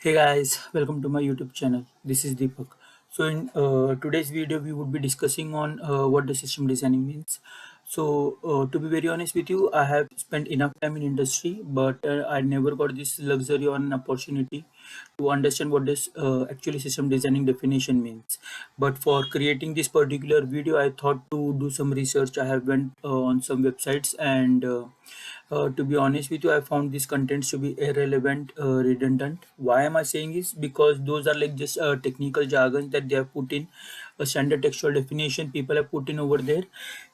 Hey guys, welcome to my YouTube channel. This is Deepak. So in today's video, we would be discussing on what the system designing means. So to be very honest with you, I have spent enough time in industry, but I never got this luxury or an opportunity to understand what this actually system designing definition means. But for creating this particular video, I thought to do some research. I have went on some websites and to be honest with you, I found these contents to be irrelevant, redundant. Why am I saying this? Because those are like just technical jargons that they have put in a standard textual definition people have put in over there,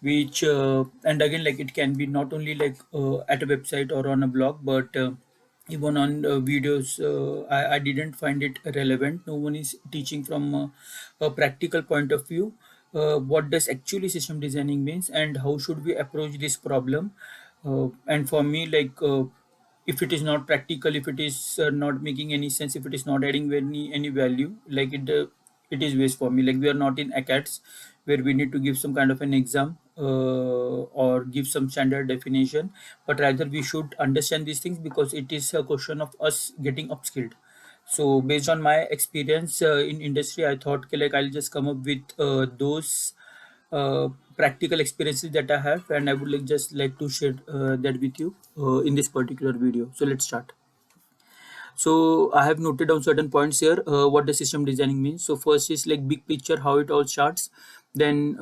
which and again like it can be not only like at a website or on a blog, but even on videos. I didn't find it relevant. No one is teaching from a practical point of view. What does actually system designing means and how should we approach this problem? And for me, if it is not practical, if it is not making any sense, if it is not adding any value, it is waste for me. Like we are not in acats where we need to give some kind of an exam or give some standard definition, but rather we should understand these things because it is a question of us getting upskilled. So based on my experience in industry, I thought okay, like I'll just come up with those uh, practical experiences that I have, and I would like to share that with you in this particular video. So let's start. So I have noted down certain points here. What the system designing means. So first is like big picture, how it all starts. Then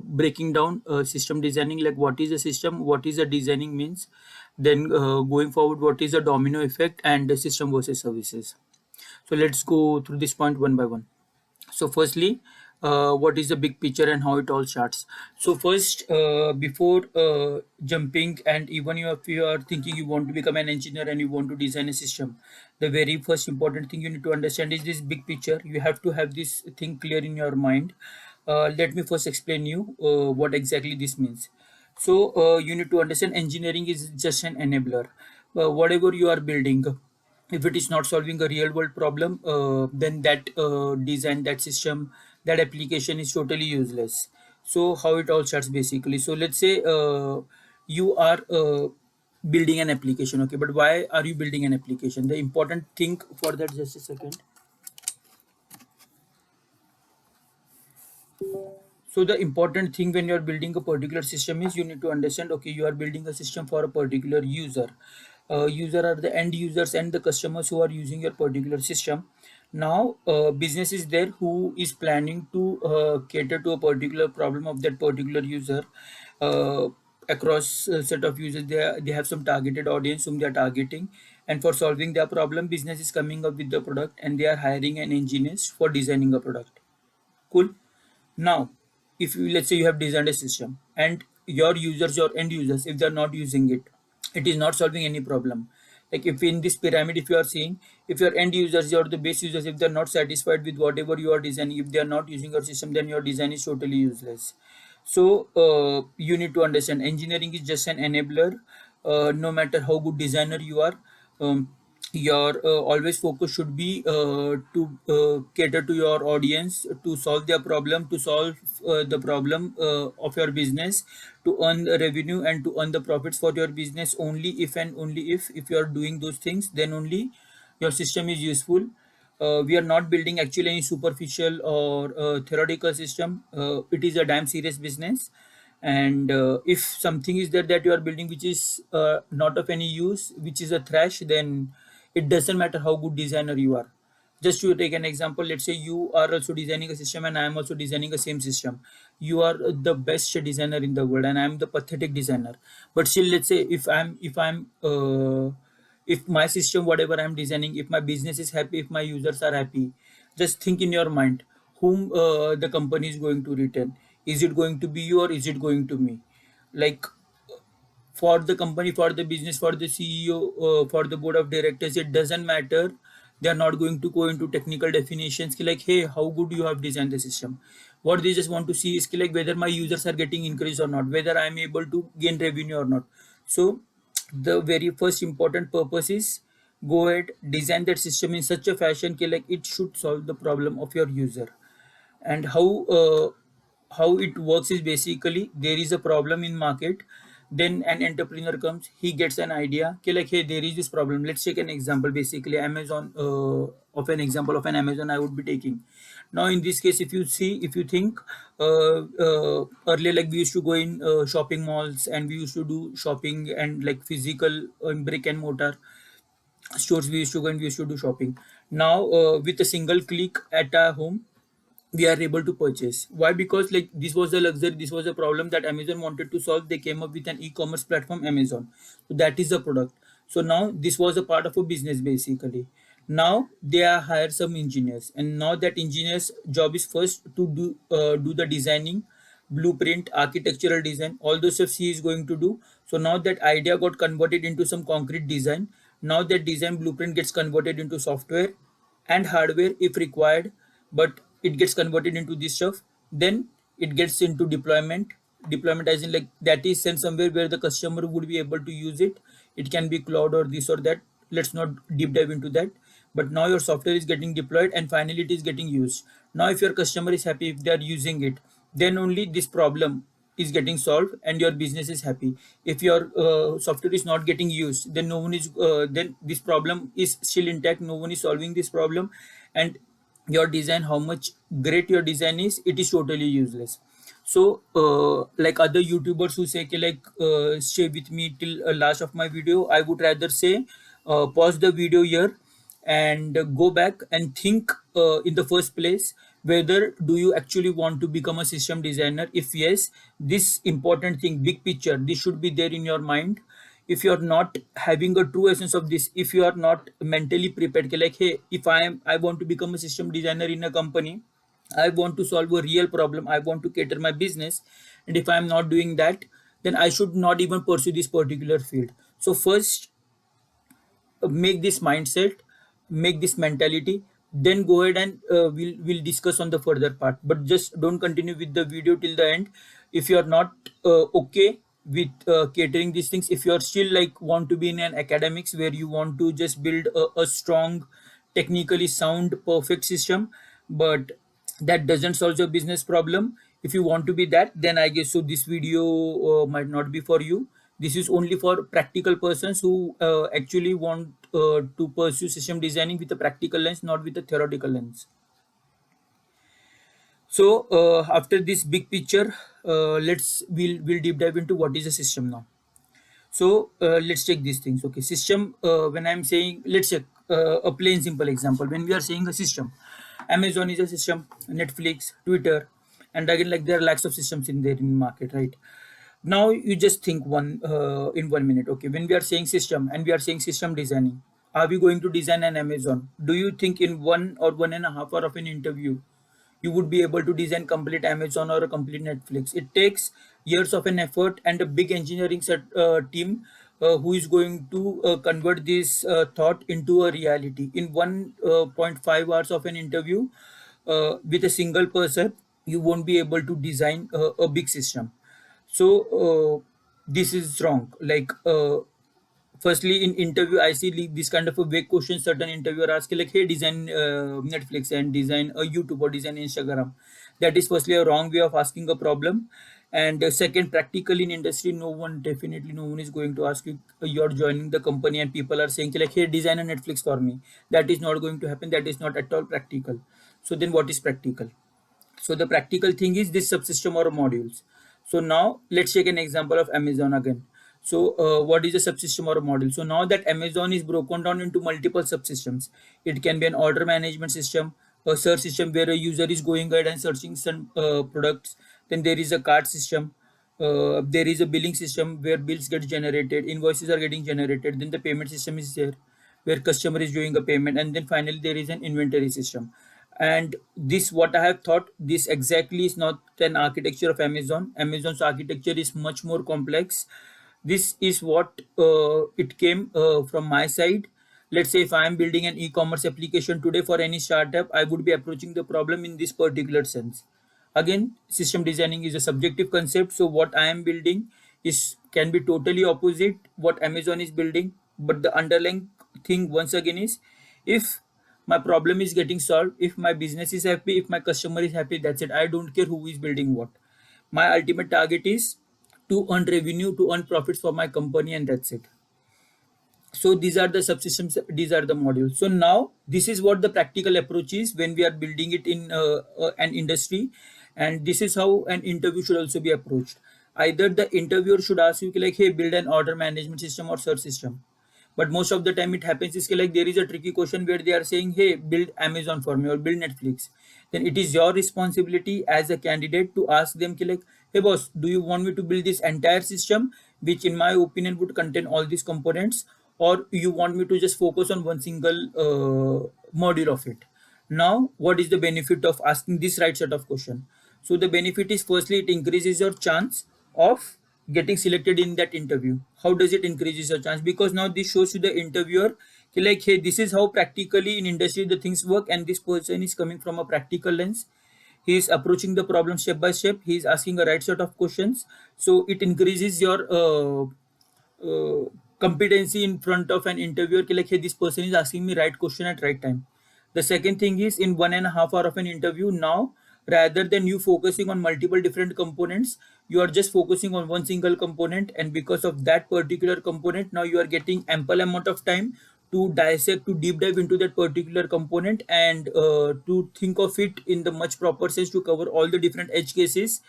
breaking down system designing, like what is a system, what is a designing means. Then going forward, what is a domino effect and the system versus services. So let's go through this point one by one. So firstly, what is the big picture and how it all starts? So first, before jumping, and even if you are thinking you want to become an engineer and you want to design a system, the very first important thing you need to understand is this big picture. You have to have this thing clear in your mind. Let me first explain you what exactly this means. So you need to understand engineering is just an enabler. Whatever you are building, if it is not solving a real world problem, then that design, that system, that application is totally useless. So how it all starts basically. So let's say you are building an application, okay, but why are you building an application? The important thing for that, just a second. So the important thing when you are building a particular system is you need to understand, okay, you are building a system for a particular user. User are the end users and the customers who are using your particular system. Now business is there who is planning to cater to a particular problem of that particular user. uh, Across a set of users, they have some targeted audience whom they are targeting, and for solving their problem, business is coming up with the product and they are hiring an engineers for designing a product. Cool. Now, if you, let's say you have designed a system and your users, your end users, if they're not using it, it is not solving any problem. Like if in this pyramid, if you are seeing, if your end users or the base users, if they're not satisfied with whatever you are designing, if they are not using your system, then your design is totally useless. So you need to understand engineering is just an enabler. No matter how good designer you are, your always focus should be to cater to your audience, to solve their problem, to solve the problem of your business, to earn the revenue and to earn the profits for your business. Only if and only if you are doing those things, then only your system is useful. We are not building actually any superficial or theoretical system. It is a damn serious business, and if something is there that you are building which is not of any use, which is a trash, then it doesn't matter how good designer you are. Just to take an example, let's say you are also designing a system and I am also designing the same system. You are the best designer in the world and I am the pathetic designer, but still, let's say if my system, whatever I'm designing, if my business is happy, if my users are happy, just think in your mind whom the company is going to return. Is it going to be you or is it going to me? Like for the company, for the business, for the CEO, for the board of directors, it doesn't matter. They are not going to go into technical definitions ki like, hey, how good you have designed the system. What they just want to see is ki like whether my users are getting increased or not, whether I am able to gain revenue or not. So the very first important purpose is go ahead, design that system in such a fashion ki like it should solve the problem of your user. And how it works is basically there is a problem in market. Then an entrepreneur comes, he gets an idea, okay, like, hey, there is this problem. Let's take an example, basically Amazon, of an example of an Amazon I would be taking. Now in this case, if you see, if you think, earlier, like, we used to go in shopping malls, and we used to do shopping, and like physical, brick and mortar stores we used to go, and we used to do shopping. Now with a single click at our home, we are able to purchase. Why? Because, like, this was a luxury, this was a problem that Amazon wanted to solve. They came up with an e-commerce platform, Amazon. So that is the product. So now this was a part of a business, basically. Now they are hire some engineers, and now that engineers job is first to do the designing, blueprint, architectural design, all those stuff he is going to do. So now that idea got converted into some concrete design. Now that design blueprint gets converted into software and hardware if required, but it gets converted into this stuff. Then it gets into deployment, as in, like, that is sent somewhere where the customer would be able to use it. It can be cloud or this or that. Let's not deep dive into that. But now your software is getting deployed, and finally it is getting used. Now if your customer is happy, if they are using it, then only this problem is getting solved and your business is happy. If your software is not getting used, then no one is then this problem is still intact, no one is solving this problem. And your design, how much great your design is, it is totally useless. So like other YouTubers who say, "Okay, like, stay with me till last of my video," I would rather say, pause the video here and go back and think, in the first place, whether do you actually want to become a system designer. If yes, this important thing, big picture, this should be there in your mind. If you are not having a true essence of this, if you are not mentally prepared, okay, like, hey, if I want to become a system designer in a company, I want to solve a real problem, I want to cater my business, and if I am not doing that, then I should not even pursue this particular field. So first, make this mindset, make this mentality, then go ahead and we'll discuss on the further part. But just don't continue with the video till the end if you are not okay with catering these things. If you are still, like, want to be in an academics where you want to just build a strong, technically sound, perfect system, but that doesn't solve your business problem. If you want to be that, then I guess so this video might not be for you. This is only for practical persons who actually want to pursue system designing with a practical lens, not with a theoretical lens. So after this big picture, we'll deep dive into what is a system now. So let's take these things. Okay, system. When I'm saying, let's check a plain simple example. When we are saying a system, Amazon is a system, Netflix, Twitter, and again, like, there are lakhs of systems in there in the market, right? Now you just think one in 1 minute. Okay, when we are saying system and we are saying system designing, are we going to design an Amazon? Do you think in 1 or 1.5 hour of an interview you would be able to design complete Amazon or a complete Netflix? It takes years of an effort and a big engineering team who is going to convert this thought into a reality in 1.5 hours of an interview. With a single person, you won't be able to design a big system. So this is wrong. Like, firstly, in interview, I see, like, this kind of a vague question certain interviewer ask, like, hey, design Netflix and design a YouTube or design Instagram. That is firstly a wrong way of asking a problem. And second, practically in industry, definitely no one is going to ask you, you're joining the company and people are saying, like, hey, design a Netflix for me. That is not going to happen. That is not at all practical. So then what is practical? So the practical thing is this subsystem or modules. So now let's take an example of Amazon again. So what is a subsystem or a module? So now that Amazon is broken down into multiple subsystems, it can be an order management system, a search system where a user is going ahead and searching some products. Then there is a cart system. There is a billing system where bills get generated, invoices are getting generated. Then the payment system is there where customer is doing a payment, and then finally there is an inventory system. And this, what I have thought, this exactly is not an architecture of Amazon's architecture is much more complex. This is what it came from my side. Let's say if I am building an e-commerce application today for any startup, I would be approaching the problem in this particular sense. Again, system designing is a subjective concept, so what I am building is can be totally opposite what Amazon is building. But the underlying thing once again is, if my problem is getting solved, if my business is happy, if my customer is happy, that's it. I don't care who is building what. My ultimate target is to earn revenue, to earn profits for my company, and that's it. So these are the subsystems, these are the modules. So now this is what the practical approach is when we are building it in an industry, and this is how an interview should also be approached. Either the interviewer should ask you like, hey, build an order management system or search system. But most of the time it happens is like there is a tricky question where they are saying, hey, build Amazon for me or build Netflix. Then it is your responsibility as a candidate to ask them like, hey boss, do you want me to build this entire system, which in my opinion would contain all these components, or you want me to just focus on one single module of it? Now what is the benefit of asking this right set of question? So the benefit is, firstly, it increases your chance of getting selected in that interview. How does it increases your chance? Because now this shows to the interviewer like, hey, this is how practically in industry the things work, and this person is coming from a practical lens. He is approaching the problem step by step. He is asking a right set of questions. So it increases your competency in front of an interviewer like, hey, this person is asking me right question at right time. The second thing is, in 1.5 hour of an interview, now rather than you focusing on multiple different components, you are just focusing on one single component, and because of that particular component, now you are getting ample amount of time to dissect, to deep dive into that particular component, and to think of it in the much proper sense, to cover all the different edge cases,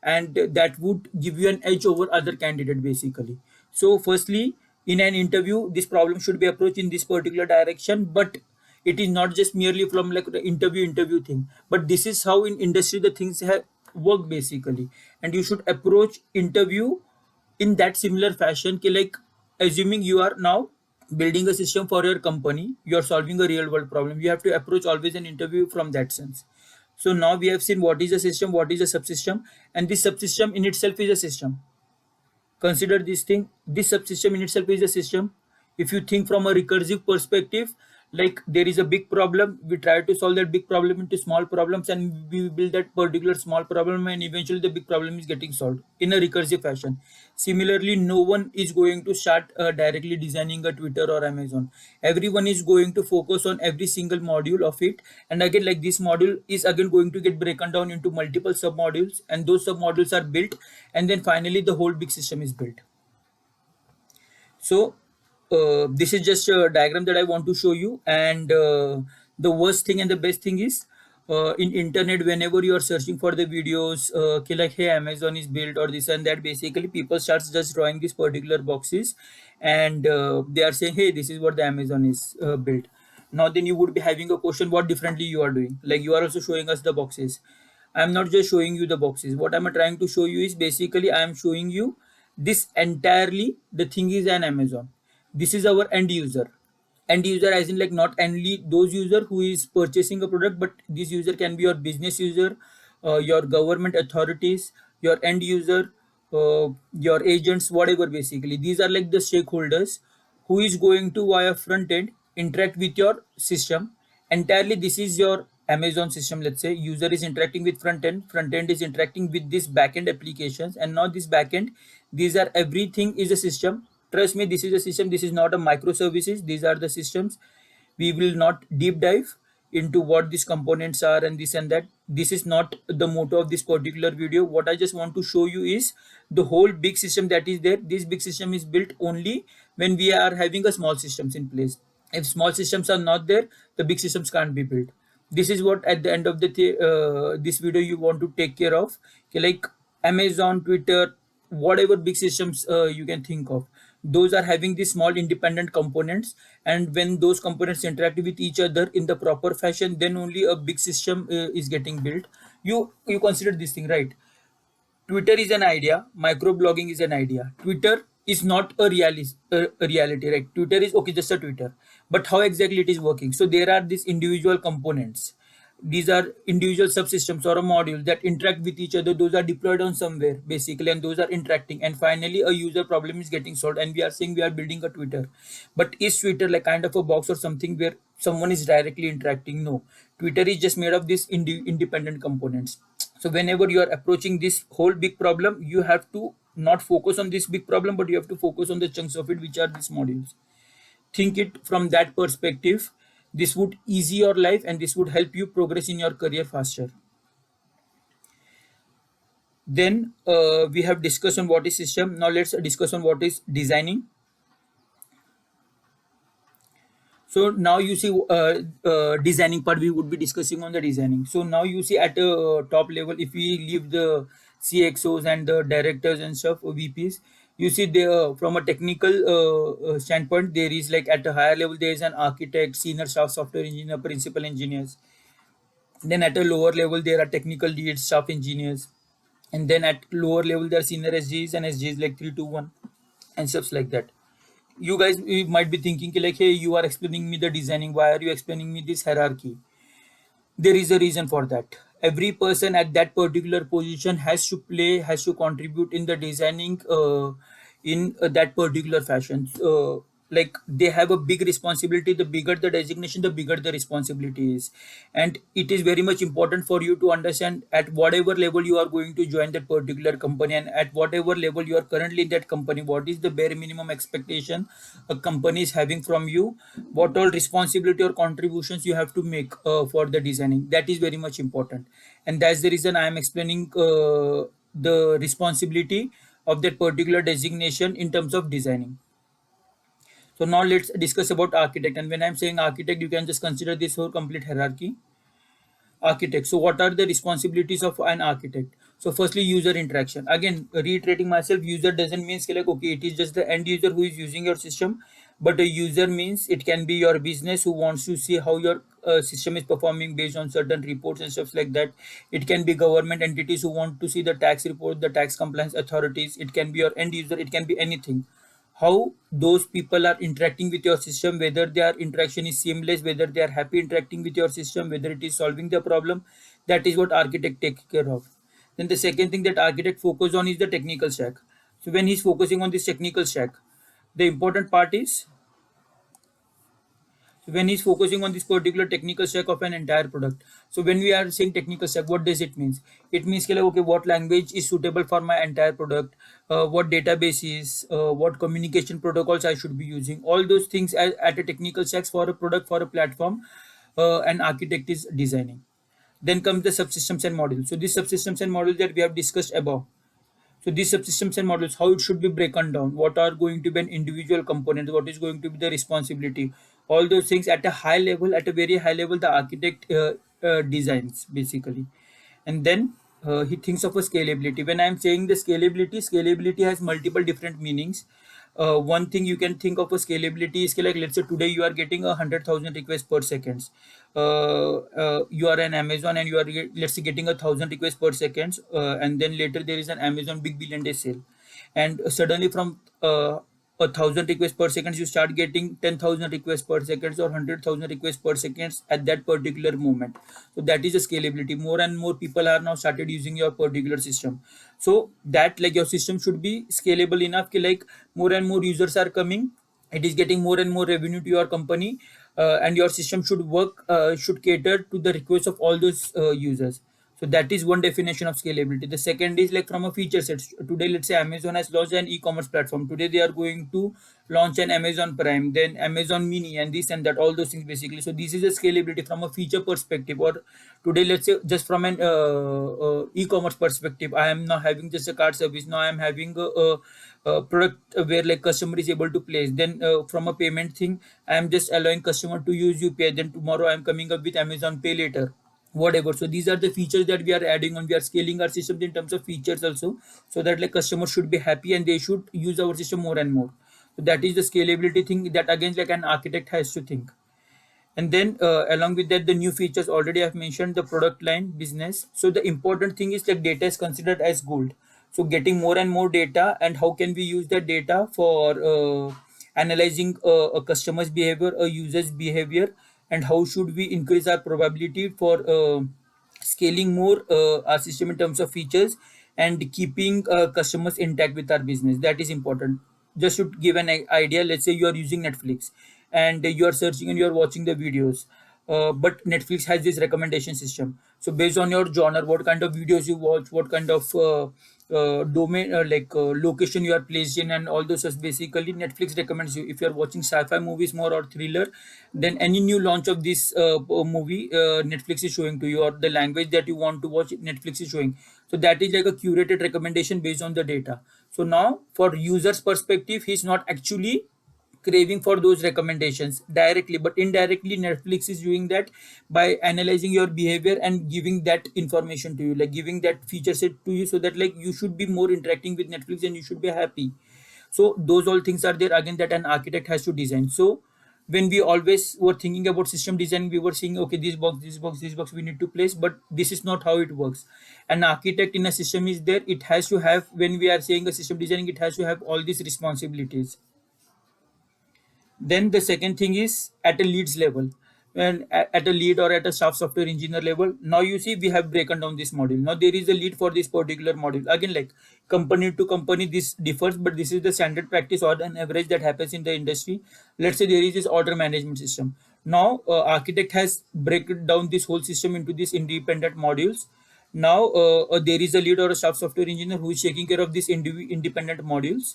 and that would give you an edge over other candidate basically. So firstly, in an interview, this problem should be approached in this particular direction, but it is not just merely from like the interview thing, but this is how in industry the things have work basically. And you should approach interview in that similar fashion like, assuming you are now building a system for your company, you are solving a real world problem, you have to approach always an interview from that sense. So now we have seen what is a system, what is a subsystem, and this subsystem in itself is a system. Consider this thing, this subsystem in itself is a system. If you think from a recursive perspective, like there is a big problem, we try to solve that big problem into small problems, and we build that particular small problem, and eventually the big problem is getting solved in a recursive fashion. Similarly, no one is going to start directly designing a Twitter or Amazon. Everyone is going to focus on every single module of it, and again, like this module is again going to get broken down into multiple sub modules, and those sub modules are built, and then finally the whole big system is built. So this is just a diagram that I want to show you. And the worst thing and the best thing is, in internet, whenever you are searching for the videos, like, hey, Amazon is built or this and that, basically people starts just drawing these particular boxes, and they are saying, hey, this is what the Amazon is built. Now then you would be having a question, what differently you are doing? Like, you are also showing us the boxes. I'm not just showing you the boxes. What I'm trying to show you is, basically I am showing you this entirely. The thing is an Amazon. This is our end user. End user as in like not only those user who is purchasing a product, but this user can be your business user, your government authorities, your end user, your agents, whatever. Basically, these are like the stakeholders who is going to via front end interact with your system entirely. This is your Amazon system. Let's say user is interacting with front end is interacting with this backend applications, and now this backend, these are everything is a system. Trust me, this is a system. This is not a microservices. These are the systems. We will not deep dive into what these components are and this and that. This is not the motto of this particular video. What I just want to show you is the whole big system that is there. This big system is built only when we are having a small systems in place. If small systems are not there, the big systems can't be built. This is what at the end of the this video you want to take care of. Okay, like Amazon, Twitter, whatever big systems you can think of, those are having these small independent components, and when those components interact with each other in the proper fashion, then only a big system is getting built. You consider this thing, right? Twitter is an idea, microblogging is an idea. Twitter is not a reality, right? Twitter is okay, just a Twitter. But how exactly it is working? So there are these individual components. These are individual subsystems or a module that interact with each other. Those are deployed on somewhere, basically, and those are interacting. And finally, a user problem is getting solved. And we are saying we are building a Twitter. But is Twitter like kind of a box or something where someone is directly interacting? No. Twitter is just made of these independent components. So whenever you are approaching this whole big problem, you have to not focus on this big problem, but you have to focus on the chunks of it, which are these modules. Think it from that perspective. This would ease your life, and this would help you progress in your career faster. Then we have discussed on what is system. Now let's discuss on what is designing. So now you see designing part, we would be discussing on the designing. So now you see at a top level, if we leave the CXOs and the directors and stuff, VPs, you see there from a technical standpoint, there is like at a higher level there is an architect, senior staff software engineer, principal engineers. Then at a lower level there are technical leads, staff engineers, and then at lower level there are senior SGs and SGs like 3 to 1 and stuff like that. You guys, you might be thinking ki like, hey, you are explaining me the designing, why are you explaining me this hierarchy? There is a reason for that. Every person at that particular position has to play, has to contribute in the designing in that particular fashion. Like they have a big responsibility. The bigger the designation, the bigger the responsibility is. And it is very much important for you to understand at whatever level you are going to join that particular company, and at whatever level you are currently in that company, what is the bare minimum expectation a company is having from you, what all responsibility or contributions you have to make for the designing. That is very much important, and that's the reason I am explaining the responsibility of that particular designation in terms of designing. So now let's discuss about architect. And when I'm saying architect, you can just consider this whole complete hierarchy. Architect, so what are the responsibilities of an architect? So firstly, user interaction. Again, reiterating myself, user doesn't mean like, okay, it is just the end user who is using your system, but a user means it can be your business who wants to see how your system is performing based on certain reports and stuff like that. It can be government entities who want to see the tax report, the tax compliance authorities. It can be your end user, it can be anything. How those people are interacting with your system, whether their interaction is seamless, whether they are happy interacting with your system, whether it is solving the problem. That is what architect takes care of. Then the second thing that architect focus on is the technical stack. So when he's focusing on this technical stack, the important part is, so when he's focusing on this particular technical stack of an entire product. So when we are saying technical stack, what does it mean? It means like, okay, what language is suitable for my entire product, what database is, what communication protocols I should be using. All those things at a technical stacks for a product, for a platform, an architect is designing. Then comes the subsystems and modules. So these subsystems and modules that we have discussed above, so these subsystems and models, how it should be broken down, what are going to be an individual component, what is going to be the responsibility, all those things at a high level, at a very high level, the architect designs basically. And then he thinks of a scalability. When I'm saying the scalability, scalability has multiple different meanings. One thing you can think of a scalability is like, let's say today you are getting 100,000 requests per second. You are an Amazon and you are let's say getting 1,000 requests per second, and then later there is an Amazon Big Billion Day sale, and suddenly from 1,000 requests per second you start getting 10,000 requests per second or 100,000 requests per second at that particular moment. So that is a scalability. More and more people are now started using your particular system, so that like your system should be scalable enough ki like more and more users are coming, it is getting more and more revenue to your company, and your system should work, should cater to the requests of all those users. So that is one definition of scalability. The second is like from a feature set. Today, let's say Amazon has launched an e-commerce platform. Today, they are going to launch an Amazon Prime, then Amazon Mini, and this and that, all those things basically. So this is a scalability from a feature perspective. Or today, let's say just from an e-commerce perspective, I am now having just a card service. Now I am having a product where like customer is able to place. Then from a payment thing, I am just allowing customer to use UPI. Then tomorrow I am coming up with Amazon Pay later, whatever. So these are the features that we are adding on. We are scaling our systems in terms of features also, so that like customers should be happy and they should use our system more and more. So that is the scalability thing that again like an architect has to think. And then along with that, the new features already I've mentioned, the product line business. So the important thing is like data is considered as gold. So getting more and more data, and how can we use that data for analyzing a customer's behavior, a user's behavior, and how should we increase our probability for scaling more our system in terms of features, and keeping customers intact with our business. That is important. Just to give an idea, let's say you are using Netflix and you are searching and you are watching the videos, but Netflix has this recommendation system. So based on your genre, what kind of videos you watch, what kind of domain, location you are placed in, and all those. Is basically Netflix recommends you if you are watching sci-fi movies more or thriller, then any new launch of this movie, Netflix is showing to you, or the language that you want to watch, Netflix is showing. So that is like a curated recommendation based on the data. So now for users perspective, he's not actually craving for those recommendations directly, but indirectly Netflix is doing that by analyzing your behavior and giving that information to you, like giving that feature set to you, so that like you should be more interacting with Netflix and you should be happy. So those all things are there again that an architect has to design. So when we always were thinking about system design, we were saying, okay, this box we need to place, but this is not how it works. An architect in a system is there, it has to have, when we are saying a system designing, it has to have all these responsibilities. Then the second thing is at a leads level. When at a lead or at a staff software engineer level, now you see we have broken down this module. Now there is a lead for this particular module. Again, like company to company, this differs, but this is the standard practice or an average that happens in the industry. Let's say there is this order management system. Now architect has broken down this whole system into these independent modules. Now there is a lead or a staff software engineer who is taking care of these independent modules,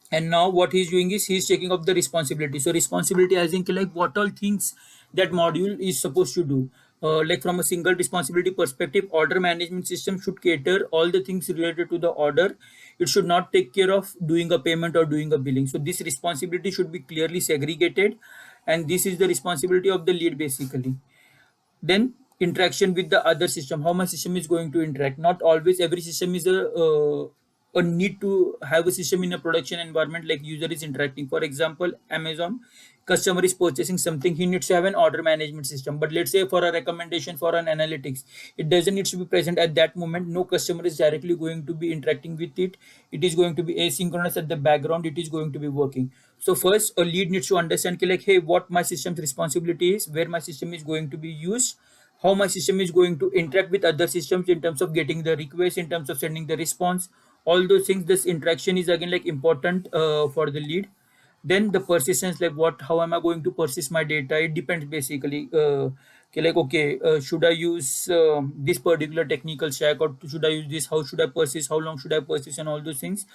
and now what he's doing is he's taking up the responsibility. So responsibility, as in like what all things that module is supposed to do. Like from a single responsibility perspective, order management system should cater all the things related to the order. It should not take care of doing a payment or doing a billing. So this responsibility should be clearly segregated, and this is the responsibility of the lead basically. Then interaction with the other system, how my system is going to interact. Not always every system is a need to have a system in a production environment, like user is interacting. For example, Amazon, customer is purchasing something, he needs to have an order management system, but let's say for a recommendation, for an analytics, it doesn't need to be present at that moment. No customer is directly going to be interacting with it. It is going to be asynchronous at the background, it is going to be working. So first a lead needs to understand like, hey, what my system's responsibility is, where my system is going to be used, how my system is going to interact with other systems in terms of getting the request, in terms of sending the response, all those things. This interaction is again like important for the lead. Then the persistence, like what, how am I going to persist my data, it depends basically. Okay, like okay, should I use this particular technical stack, or should I use this, how should I persist, how long should I persist, and all those things.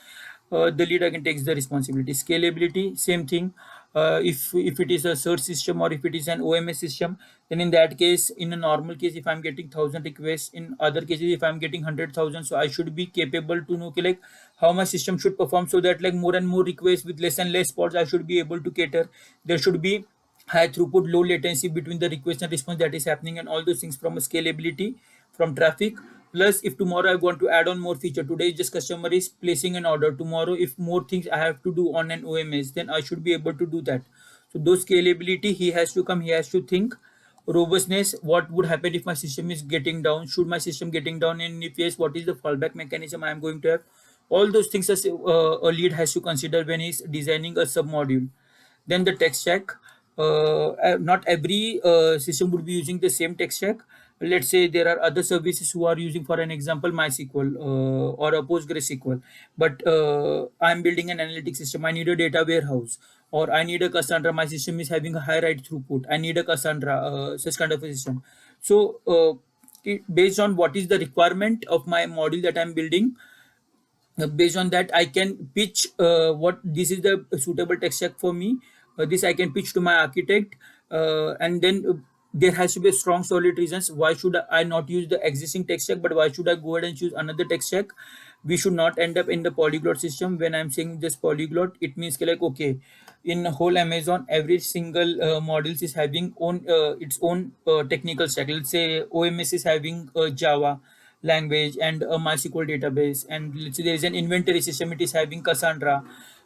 The lead again takes the responsibility. Scalability, same thing. If it is a search system or if it is an OMS system, then in that case, in a normal case, if I'm getting 1,000 requests, in other cases if I'm getting 100,000, so I should be capable to know, okay, like how my system should perform, so that like more and more requests with less and less pods I should be able to cater. There should be high throughput, low latency between the request and response that is happening, and all those things from a scalability, from traffic. Plus, if tomorrow I want to add on more feature, today just customer is placing an order. Tomorrow, if more things I have to do on an OMS, then I should be able to do that. So those scalability, he has to come, he has to think. Robustness, what would happen if my system is getting down? Should my system getting down? And if yes, what is the fallback mechanism I am going to have? All those things as a lead has to consider when he's designing a submodule. Then the tech stack. Not every system would be using the same tech stack. Let's say there are other services who are using, for an example, MySQL or a PostgreSQL, but I'm building an analytics system. I need a data warehouse, or I need a Cassandra. My system is having a high write throughput. I need a Cassandra, such kind of a system. So, based on what is the requirement of my module that I'm building, based on that I can pitch what this is the suitable tech stack for me. This I can pitch to my architect, and then there has to be a strong solid reasons why should I not use the existing tech stack, but why should I go ahead and choose another tech stack. We should not end up in the polyglot system. When I'm saying this polyglot, it means like, okay, in whole Amazon, every single modules is having own its own technical stack. Let's say OMS is having Java language and a MySQL database, and let's say there is an inventory system, it is having Cassandra,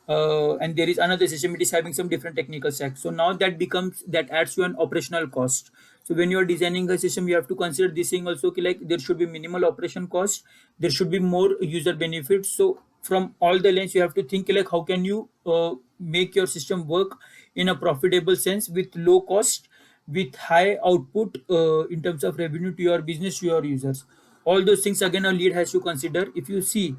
and there is another system, it is having some different technical stack. So now that becomes, that adds to an operational cost. So when you are designing a system, you have to consider this thing also, like there should be minimal operation cost, there should be more user benefits. So from all the lens, you have to think like how can you make your system work in a profitable sense with low cost, with high output in terms of revenue to your business, to your users. All those things again a lead has to consider. If you see,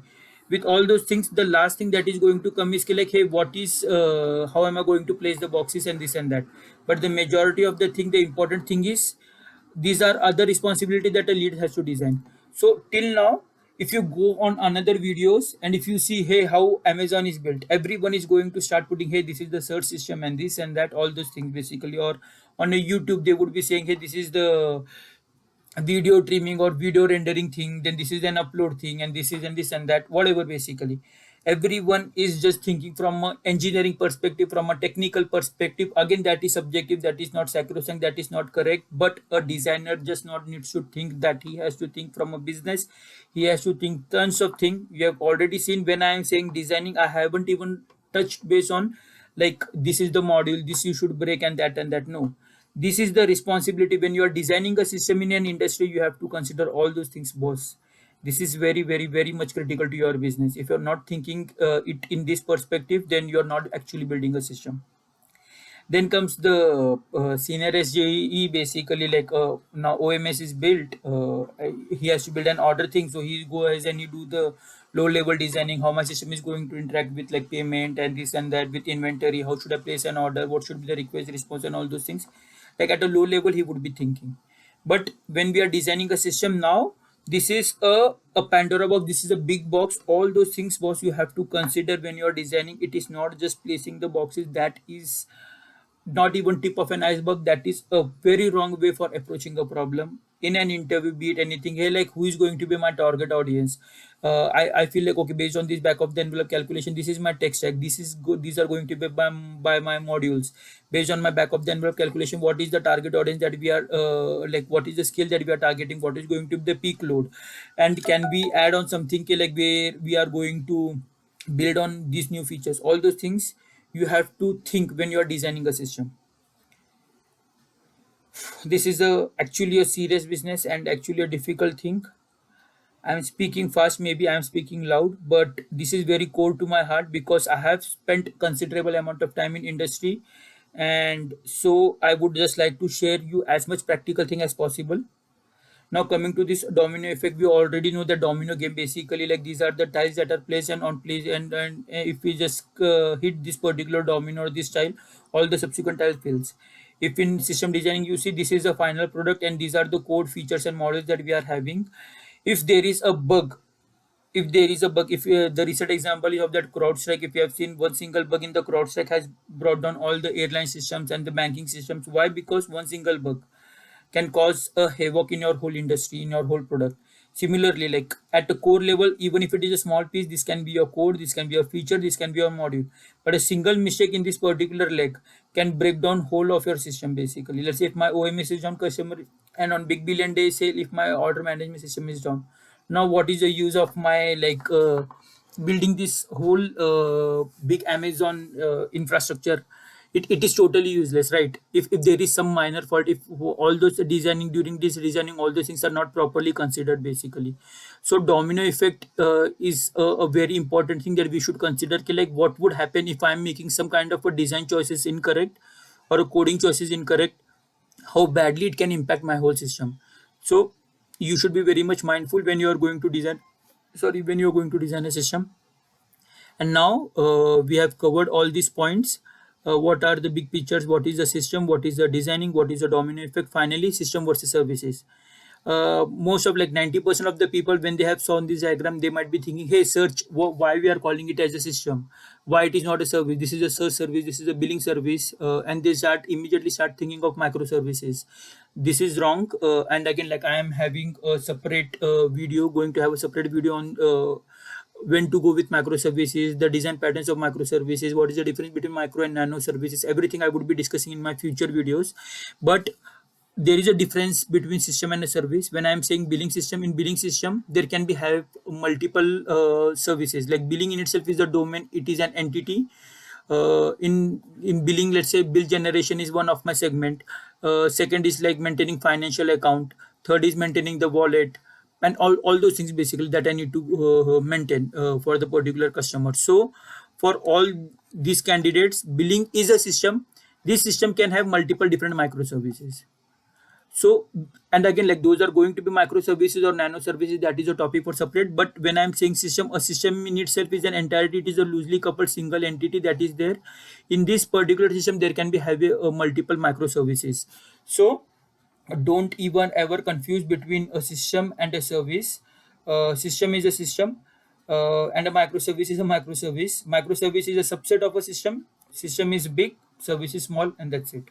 with all those things, the last thing that is going to come is like, hey, what is how am I going to place the boxes and this and that. But the majority of the thing, the important thing is, these are other responsibility that a lead has to design. So till now, if you go on another videos and if you see, hey, how Amazon is built, everyone is going to start putting, hey, this is the search system and this and that, all those things basically. Or on a YouTube they would be saying, hey, this is the video trimming or video rendering thing, then this is an upload thing, and this is and this and that, whatever basically. Everyone is just thinking from an engineering perspective, from a technical perspective. Again, that is subjective, that is not sacrosanct, that is not correct, but a designer just not needs to think that. He has to think from a business. He has to think tons of things. You have already seen, when I am saying designing, I haven't even touched base on like this is the module, this you should break, and that and that. No, this is the responsibility. When you are designing a system in an industry, you have to consider all those things, boss. This is very, very, very much critical to your business. If you're not thinking it in this perspective, then you're not actually building a system. Then comes the senior SJE, basically like now OMS is built. He has to build an order thing. So he goes and he do the low level designing, how my system is going to interact with like payment and this and that, with inventory, how should I place an order, what should be the request response and all those things. Like at a low level, he would be thinking. But when we are designing a system now, this is a Pandora box. This is a big box. All those things, boss, you have to consider when you are designing. It is not just placing the boxes. That is not even tip of an iceberg. That is a very wrong way for approaching a problem in an interview, be it anything. Hey, like who is going to be my target audience? I feel like, okay, based on this back of the envelope calculation, this is my tech stack, this is good, these are going to be by my modules. Based on my back of the envelope calculation, what is the target audience that we are like, what is the skill that we are targeting, what is going to be the peak load, and can we add on something like where we are going to build on these new features. All those things you have to think when you are designing a system. This is a actually a serious business and actually a difficult thing. I'm speaking fast, maybe I'm speaking loud, but this is very core to my heart because I have spent considerable amount of time in industry, and so I would just like to share you as much practical thing as possible. Now coming to this domino effect, we already know the domino game. Basically, like these are the tiles that are placed and on place, and if we just hit this particular domino or this tile, all the subsequent tiles fails. If in system designing you see, this is the final product and these are the code features and models that we are having. If there is a bug, if the recent example is of that CrowdStrike, if you have seen, one single bug in the CrowdStrike has brought down all the airline systems and the banking systems. Why? Because one single bug can cause a havoc in your whole industry, in your whole product. Similarly, like at the core level, even if it is a small piece, this can be your code, this can be a feature, this can be your module. But a single mistake in this particular leg can break down whole of your system basically. Let's say if my OMS is down, customer, and on big billion day sale, if my order management system is down, now what is the use of my like building this whole big Amazon infrastructure? It is totally useless, right? If there is some minor fault, if all those designing, during this designing, all those things are not properly considered basically. So domino effect is a very important thing that we should consider. Like what would happen if I'm making some kind of a design choices incorrect or a coding choices incorrect, how badly it can impact my whole system. So you should be very much mindful when you are going to design, sorry, when you are going to design a system. And now we have covered all these points. What are the big pictures? What is the system? What is the designing? What is the domino effect? Finally, system versus services. Most of like 90% of the people, when they have saw this diagram, they might be thinking, hey, search, why we are calling it as a system? Why it is not a service? This is a search service, this is a billing service, and they immediately start thinking of microservices. This is wrong. And again, like I am having a separate video, going to have a separate video on when to go with microservices, the design patterns of microservices, what is the difference between micro and nano services. Everything I would be discussing in my future videos. But there is a difference between system and a service. When I am saying billing system, in billing system there can be have multiple services. Like billing in itself is a domain, it is an entity. In billing, let's say bill generation is one of my segment. Second is like maintaining financial account. Third is maintaining the wallet, and all those things basically that I need to maintain for the particular customer. So for all these candidates, billing is a system. This system can have multiple different microservices. So, and again, like those are going to be microservices or nano services, that is a topic for separate. But when I'm saying system, a system in itself is an entirety, it is a loosely coupled single entity that is there. In this particular system, there can be have multiple microservices. So don't even ever confuse between a system and a service. system is a system, and a microservice is a microservice. Microservice is a subset of a system. System is big, service is small, and that's it.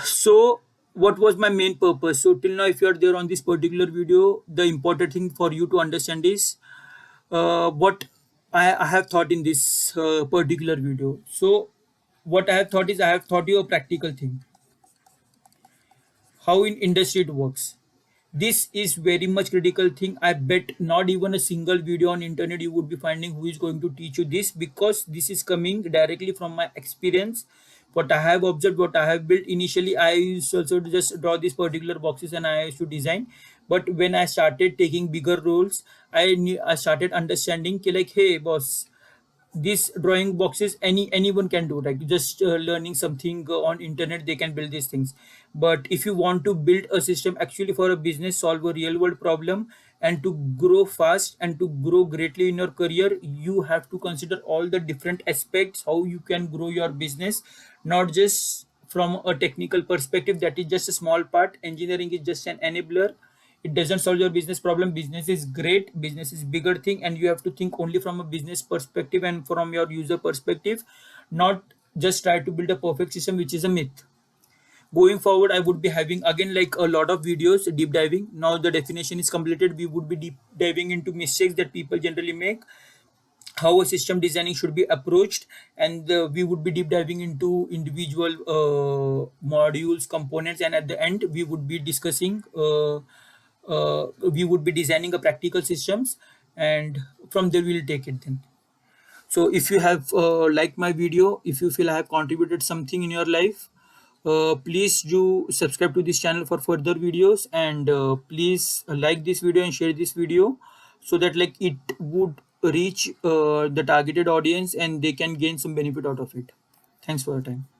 So what was my main purpose? So till now, if you are there on this particular video, the important thing for you to understand is what I have thought in this particular video. So what I have thought is I have thought you a practical thing, how in industry it works. This is very much critical thing. I bet not even a single video on internet you would be finding who is going to teach you this, because this is coming directly from my experience, what I have observed, what I have built. Initially I used also to just draw these particular boxes and I used to design, but when I started taking bigger roles, I started understanding ki like, hey boss, these drawing boxes anyone can do, like just learning something on internet they can build these things. But if you want to build a system actually for a business, solve a real world problem, and to grow fast and to grow greatly in your career, you have to consider all the different aspects how you can grow your business, not just from a technical perspective. That is just a small part. Engineering is just an enabler. It doesn't solve your business problem. Business is great, business is bigger thing, and you have to think only from a business perspective and from your user perspective, not just try to build a perfect system, which is a myth. Going forward I would be having again like a lot of videos deep diving. Now the definition is completed, we would be deep diving into mistakes that people generally make, how a system designing should be approached, and we would be deep diving into individual modules, components, and at the end we would be discussing we would be designing a practical systems, and from there we'll take it then. So if you have liked my video, if you feel I have contributed something in your life, please do subscribe to this channel for further videos, and please like this video and share this video, so that like it would reach the targeted audience and they can gain some benefit out of it. Thanks for your time.